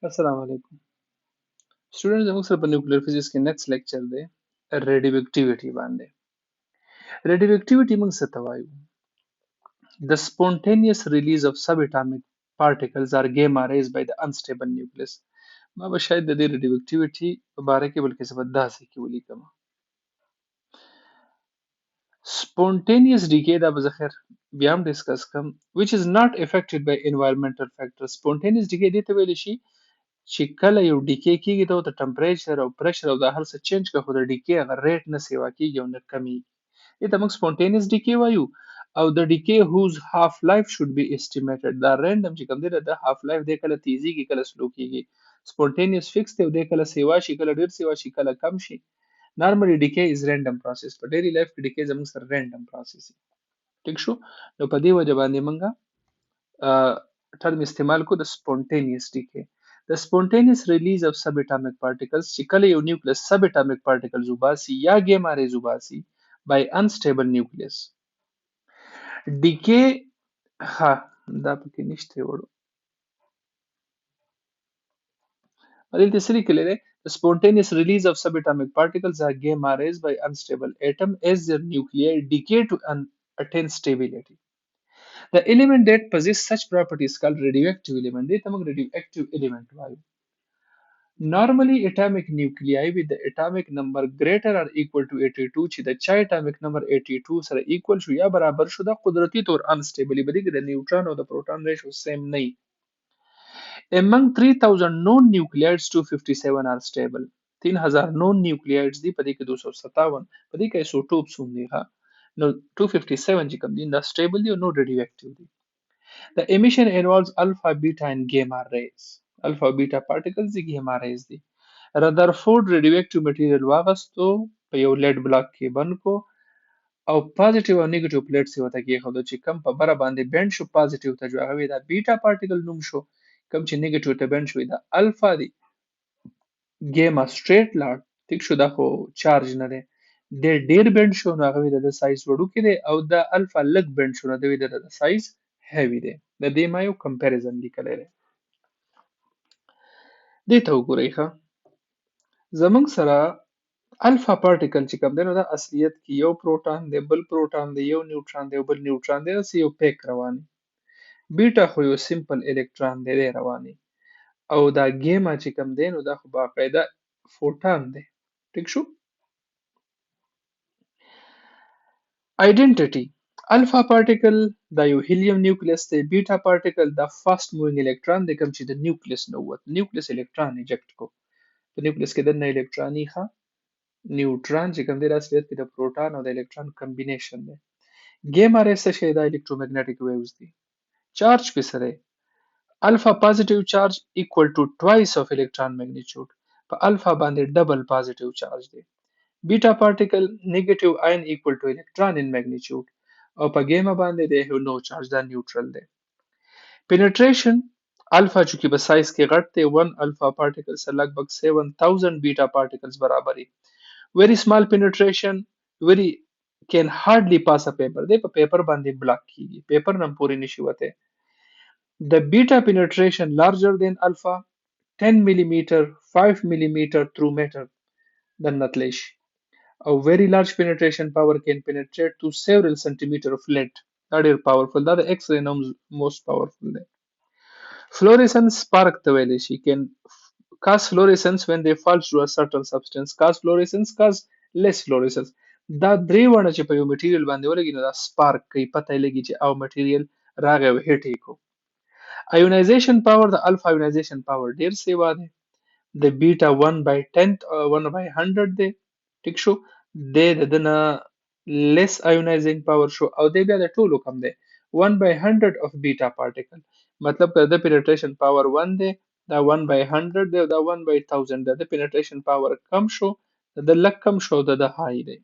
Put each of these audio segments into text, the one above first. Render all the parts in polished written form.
السلام علیکم سټوډنټ زموږ سره په نیوکلیر فزیکس کې نیکسټ لیکچر دی ریډیو باندې ریډیو موږ څه ته وایو the spontaneous release of subatomic particles are gamma rays by the unstable nucleus ما به شاید د دې ریډیو په باره کې بلکې څه به داسې کې ولیکم spontaneous decay دا به زه خیر بیا هم ډسکس کوم which is not affected by environmental factors spontaneous decay دې ته ویل شي چې کله یو ډیکې کېږي ته د ټمپریچر او پریشر او دا هر څه چینج کړه خو د ډیکې هغه ریټ نه سیوا کېږي او نه کمیږي دې ته موږ سپونټینیس ډیکې وایو او د ډیکې whose half life should be estimated دا رینډم چې کوم دی د half life دی کله تیزیږي کله سلو کېږي سپونټینیس فکس دی او دی کله سیوا شي کله ډیر سیوا شي کله کم شي نارملی ډیکې از رینډم پروسس په ډیری لایف کې ډیکې زموږ سره رینډم پروسس دی ټیک شو نو په دې وجه باندې موږ ټرم استعمال کو د spontaneous decay the spontaneous release of subatomic particles چې کله یو نیوکلیس subatomic particles وباسي یا gamma rays وباسي by unstable nucleus decay ها دا پکې نشته وړو دلته څه لیکلی دی the spontaneous release of subatomic particles are gamma rays by unstable atom as their nuclei decay to attain stability the element that possess such properties called radioactive element دې ته موږ radioactive element وایو Normally, atomic nuclei with the atomic number greater or equal to 82 چې د چا atomic number 82 سره equal شو یا برابر شو دا قدرتی طور unstable دی کې د نیوټران او د پروټون ریشو سیم نه وي Among 3000 known nuclides 257 are stable 3000 known nuclides دي په دې کې 257 په دې کې ایسوټوپس هم دي ها نو 257 چې کوم دي دا stable دي او نو radioactive دي The emission involves alpha, beta and gamma rays. Alpha beta particles دي gamma rays دي. Rutherford radioactive material واغستو په یو لیډ بلاک کې بند کو او پازیټیو او نیگیټیو پلیټس یې ورته کېښودو چې کم په بره باندې بند شو پازیټیو ته جو هغه وي دا بیټا پارټیکل نوم شو کم چې نیگیټیو ته بند شو دا الفا دی ګیما سټریټ لاړ ټیک شو دا خو چارج نه دی ډیر بند شو نو هغه وي د سایز وړوکی دی او د الفا لږ بند شو نو د وي د سایز هیوی دی د دې ما یو کمپیریزن لیکلی دی دې ته وګورئ ښه زمونږ سره الفا پارټیکل چې کوم دی نو دا اصلیت کې یو پروټون دی بل پروټون دی یو نیوټران دی او بل نیوټران دی داسې یو پیک رواني بیټا خو یو سمپل الکترون دی رواني او دا ګیما چې کوم دی نو دا خو باقاعده فوټون دی ټیک شو آیډنټیټي الفا پارټیکل دا یو هیلیم نیوکلیس دی بیټا پارټیکل دا فاست مووینګ الکترون دی کوم چې د نیوکلیس نه ووت نیوکلیس الکترون ایجکټ کو په نیوکلیس کې دننه الکترون ښه نیوټران چې کوم دی دا اصلیت کې د پروټون او د الکترون کمبینیشن دی ګیما ری څه شی دا الکترومګنیټک ویوز دی چارج په سره الفا پازیټیو چارج equal to twice of electron magnitude په الفا باندې ډبل پازیټیو چارج دی بیټا پارټیکل نیگیټیو آین equal to electron in magnitude او په ګیما باندې دی نو چارج دا نیوټرل دی penetration الفا چې په سایز کې غټ دی 1 الفا پارټیکل سره لګبګ 7000 بیټا پارټیکلز برابر دي very small penetration very can hardly pass a paper دی په پیپر باندې بلاک کیږي پیپر نم پوری نشي وته the beta penetration larger than alpha 10 millimeter 5 millimeter through matter than نتلی شي او very large penetration power can penetrate to several centimeter of lead دا ډیر powerful دا د X-ray نوم most powerful دی fluorescence spark ته ویل شي can cause fluorescence when they fall through a certain substance cause fluorescence cause less fluorescence دا درې وړه چې په یو میټیریل باندې ولګي نو دا سپارک کوي پته یې لګي چې او میټیریل راغی او هیټ یې کو ionization power د الفا ionization power ډیر سیوا دی د بیټا 1 by 10 1 by 100 دی ټیک شو د دنه less ionizing power شو او د بیا د ټولو کم دی 1 by 100 of beta particle مطلب که د penetration power 1 دی دا 1 by 100 دی او دا 1 by 1000 دی د penetration power کم شو د لک کم شو د هاي دی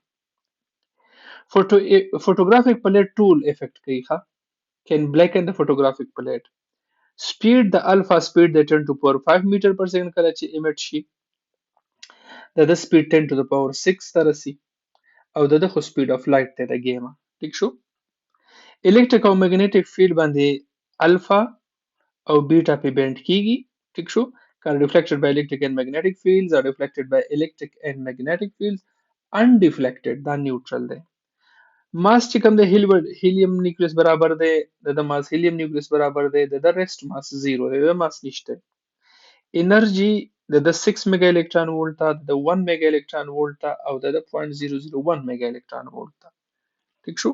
photographic plate tool effect کوي ښه can blacken the photographic plate speed د alpha speed د 10 to the power 5 meter per second کله چې emit شي د speed 10 to the power 6 ته رسي او د خو speed of light ته د ګیما ټیک شو electric او magnetic field باندې alpha او beta په بند کیږي ټیک شو are reflected by electric and magnetic fields, are reflected by electric and magnetic fields, undeflected, the neutral day. Mass ची कम दे helium nucleus बराबर दे the mass helium nucleus बराबर दे the rest mass zero the mass निश्चित energy the 6 mega electron volt था the 1 mega electron volt था और the 0.001 mega electron volt था ठीक شو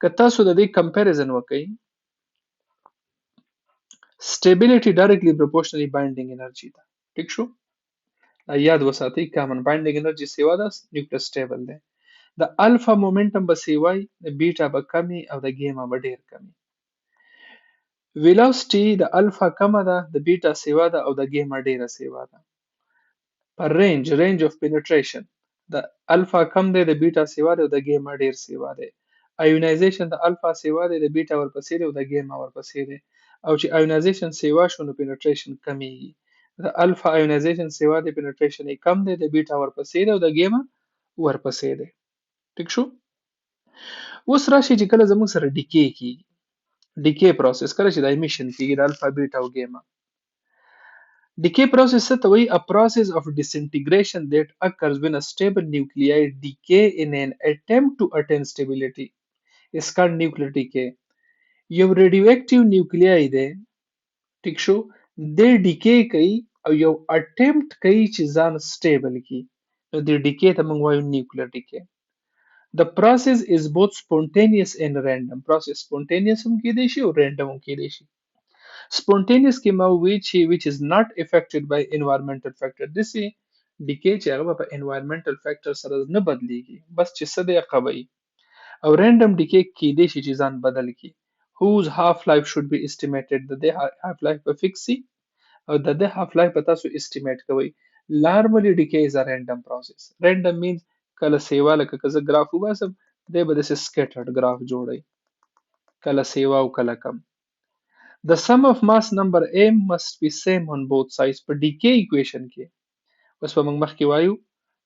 کتا سو د دې comparison وکړي stability directly proportionally binding energy ده ٹھیک شو یاد وساتئ common binding energy سیوا ده nucleus stable ده د الفا مومنټم به سیوای د بیټا به کمی او د ګیما به ډیر کمی velocity د الفا کمه ده د بیټا سیوا ده او د ګیما ډیره سیوا ده پر range of penetration د الفا کم دی د بیټا سیوا ده او د ګیما ډیر سیوا ده ionization د الفا سیوا ده د بیټا ورپسې ده او د ګیما ورپسې ده او چې ionization سیوا شو نو penetration کمیږي د الفا ionization سیوا ده penetration یې کم دی د بیټا ورپسې ده او د ګیما ورپسې ده ټیک شو اوس راشي چې کله زموږ سره ډیکې کیږي ډیکې پروسس کله چې د امیشن کیږي د الفا بیټا او ګیما decay process څه ته وایي a process of disintegration that occurs when a stable nuclei decay in an attempt to attain stability is called nuclear decay یو radioactive nuclei دی ټیک شو د decay کوي او یو attempt کوي چې ځان stable کړي نو د decay ته موږ وایو nuclear decay The process is both spontaneous and random. Process spontaneous هم کېدای شي او random هم کېدای شي. Spontaneous کې ما وی چې which is not affected by environmental factor. دسي decay چې هغه په environmental factor سره نه بدلیږي بس چې څه دی قوي او random decay کېدای شي چې ځان بدل کړي. Whose half life should be estimated د دې half life په fix سي او د دې half life په تاسو estimate کوئ. Normally decay is a random process. Random means کله سیوا لکه که زه ګراف وباسم دی به داسې سکیټرډ ګراف جوړوي کله سیوا او کله کم The sum of mass number m must be same on both sides په decay equation کې اوس به موږ مخکې وایو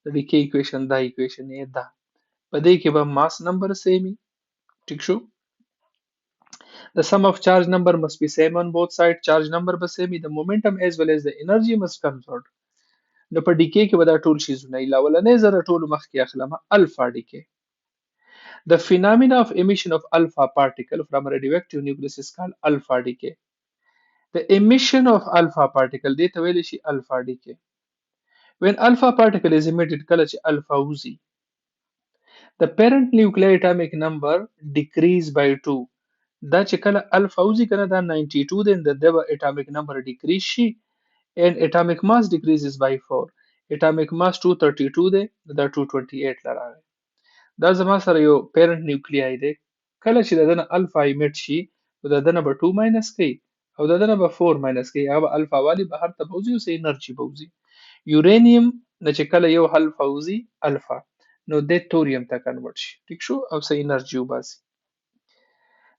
د decay equation دا equation یې ده په دې کې به mass number same ټیک شو The sum of charge number must be same on both sides charge number به same the momentum as well as the energy must conserve نو په decay کې به دا ټول شیزونه لا ولنې زره ټول مخکې اخلم alpha decay The phenomena of emission of alpha particle from a radioactive nucleus is called alpha decay. The emission of alpha particle دې ته ویل شي alpha decay. When alpha particle is emitted کله چې alpha وځي the parent nuclei atomic number decrease by 2 دا چې کله alpha وځي کنه دا 92 then the atomic number decrease شي and atomic mass decreases by 4 atomic mass 232 دی دا 228 لراغی دا زما سره یو پیرنٹ نیوکلیای دی کله چې د دنه الفا ایمیټ شي نو د دنه به 2 ماینس کوي او د دنه به 4 ماینس کوي هغه الفا والی بهر ته بوزي او سه انرژي بوزي یورانیم نه چې کله یو الفا وزي الفا نو د توریم ته کنورټ شي ټیک شو او سه انرژي وباسي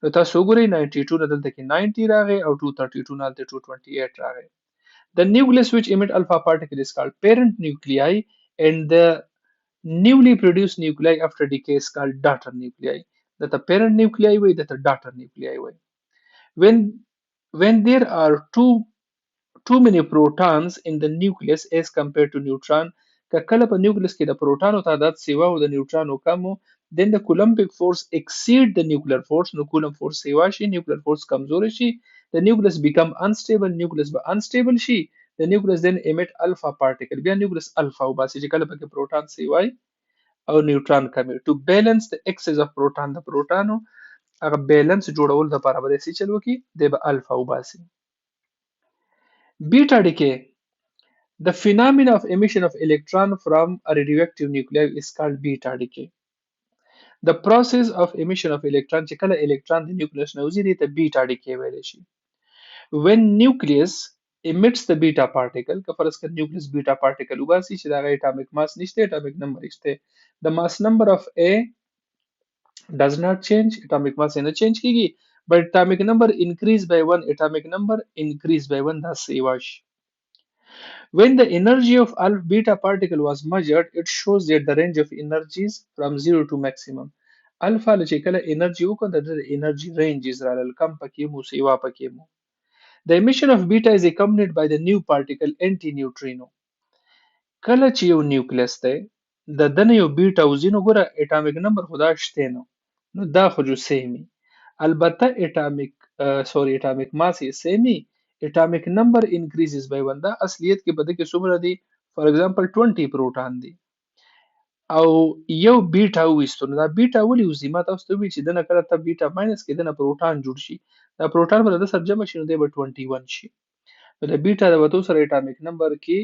نو تاسو وګورئ 92 نه دلته کې 90 راغی او 232 نه دلته 228 راغی The nucleus which emit alpha particle is called parent nuclei and the newly produced nuclei after decay is called daughter nuclei. That the parent nuclei way, that the daughter nuclei way. When when there are too many protons in the nucleus as compared to neutron, کله په nucleus کې د پروټانو تعداد سیوا او د نیوټرانو کم then the coulombic force exceed the nuclear force نو coulomb force سیوا شي nuclear force کمزور شي the nucleus become unstable nucleus به unstable شي the nucleus then emit alpha particle بیا nucleus alpha وباسي چې کله پکې پروټان سیوای او نیوټران کمی to balance the excess of proton د پروټانو هغه بیلنس جوړول د لپاره به داسې چل وکړي دی به الفا وباسي beta decay the phenomena of emission of electron from a radioactive nuclei is called beta decay the process of emission of electron چې کله electron د nucleus نه وځي دی ته beta decay ویل شي when nucleus emits the beta particle که فرض کړه nucleus beta particle وباسي چې دا غي atomic mass نشته atomic number نشته the mass number of A does not change atomic mass نه change کیږي but atomic number increase by 1 atomic number increase by 1 دا سیوا شي when the energy of alpha beta particle was measured it shows that the range of energies from 0 to maximum alpha چې کله energy وکړه د energy range is را کم پکې مو سیوا پکې مو The emission of beta is accompanied by the new particle anti-neutrino. کله چې یو نیوکلیس دی د دنه یو بیټا وزي نو ګوره اټامیک نمبر خدا شته نو دا خو جو سیمي البته اټامیک ماس یې سیمي اټامیک نمبر انکریزز بای 1 دا اصلیت کې بده کې څومره دي فار ایگزامپل 20 پروټون دي او یو بیټا وېستو نو دا بیټا ولې وزي ما تاسو ته وی چې دنه کله ته بیټا ماینس کې دنه پروټون جوړ شي دا پروټون بل د سره جمع شي نو دی به 21 شي نو د بیټا د وته سره اټامیک نمبر کې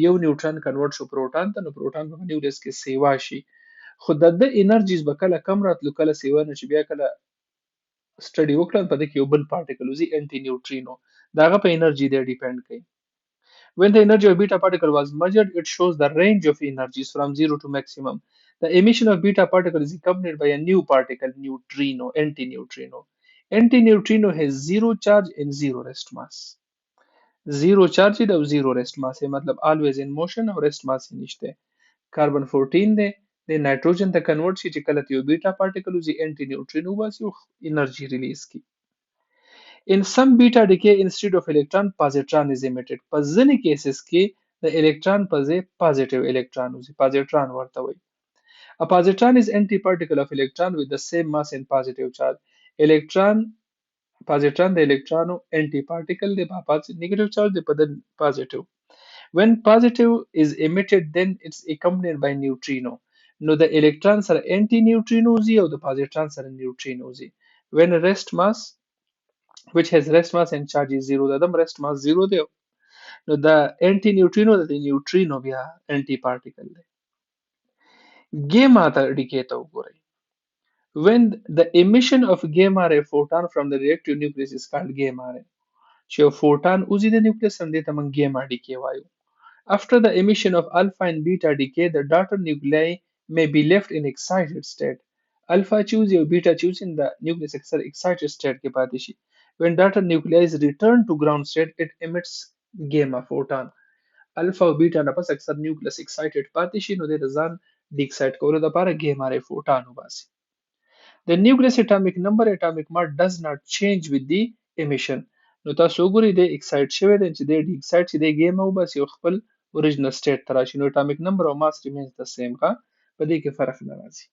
یو نیوټرون کنورټ شو پروټون ته نو پروټون په نیوکلیس کې سیوا شي خو د انرژیز به کله کم راتلو کله سیوا نه چې بیا کله سټډي وکړل په دې کې یو بل پارټیکل وزي انټي نیوټرینو داغه په انرژي دی ډیپند کوي. When the energy of beta particle was measured, it shows the range of energies from 0 to maximum. The emission of beta particle is accompanied by a new particle, neutrino, antineutrino. Antineutrino has zero charge and zero rest mass. Zero charge او zero rest mass ہے مطلب always in motion او rest mass یې نشته. کاربن 14 دی د نایتروجن ته کنورټ شي چې کله یو بیٹا پارټیکل وزي انټي نیوټرینو باسي او انرژي ریلیز کی. In some beta decay instead of electron positron is emitted. په ځینې کیسز کې د الکترون په ځای پازیټیو الکترون وزي پازیټران ورته وایي. A positron is antiparticle of electron with the same mass and positive charge. Electron positron د الکترونو انټي پارټیکل دی په نیگیټیو چارج دی په د پازیټیو. When positive is emitted then it's accompanied by neutrino. نو د الکترون سره انټي نیوټرینو وزي او د پازیټران سره نیوټرینو وزي. When rest mass which has rest mass and charge is 0 د دم rest mass 0 دی نو د انټي نیوټرینو د نیوټرینو بیا انټي پارټیکل دی. ګیما ته ډیکې ته وګورئ. When the emission of gamma ray photon from the reactive nucleus is called gamma ray. چې یو فوټون وزي د نیوکلیس هم دې ته موږ ګیما ډیکې وایو. After the emission of alpha and beta decay, the daughter nuclei may be left in excited state. Alpha choose or beta choose in the nucleus excited state के पाते شي. When daughter nuclei is returned to ground state, it emits gamma photon. Alpha او beta نه پس اکثر nucleus excited پاتې شي نو د ځان ډي اکسایټ کولو لپاره gamma ray photon وباسي. The nucleus atomic number atomic mass does not change with the emission. نو تاسو وګورئ د اکسایټ شوی دی چې د ډي اکسایټ چې د ګیما وباسي او خپل اوریجنل سټیټ ته راشي نو اټامیک نمبر او ماس ریمینز د سیم کا په دې کې فرق نه راځي.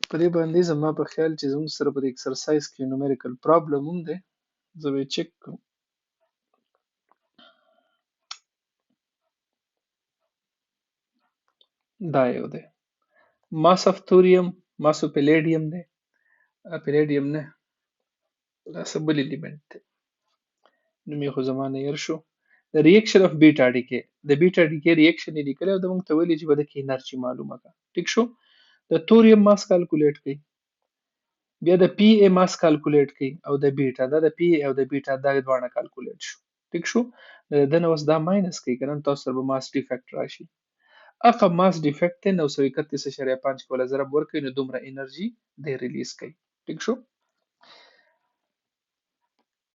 په دې باندې زما په خیال چې زموږ سره په دې ایکسرسایز کې نومریکل پرابلم هم دی زه به چک کوم. دا یو دی ماس اف توریم ماس اف پلیډیم دی پلیډیم نه دا څه بل الیمنٹ دی نوم یې خو زما نه هیر شو. The reaction of beta decay. The beta decay reaction یې لیکلی او د موږ ته ویلي چې په دې کې انرژي معلومه کړه. ټیک شو. د توریم ماس کالکولیټ کړئ بیا د پی ای ماس کالکولیټ کړئ او د بیټا دا د پی ای او د بیټا دا دواړه کالکولیټ شو. ټیک شو. دنه اوس دا ماینس کړئ کنه تاسو سره به ماس ډیفیکټ راشي. اقا ماس ډیفیکټ 931.5 کوله ضرب ورکړئ نو دومره انرژي دی ریلیز کړئ. ټیک شو.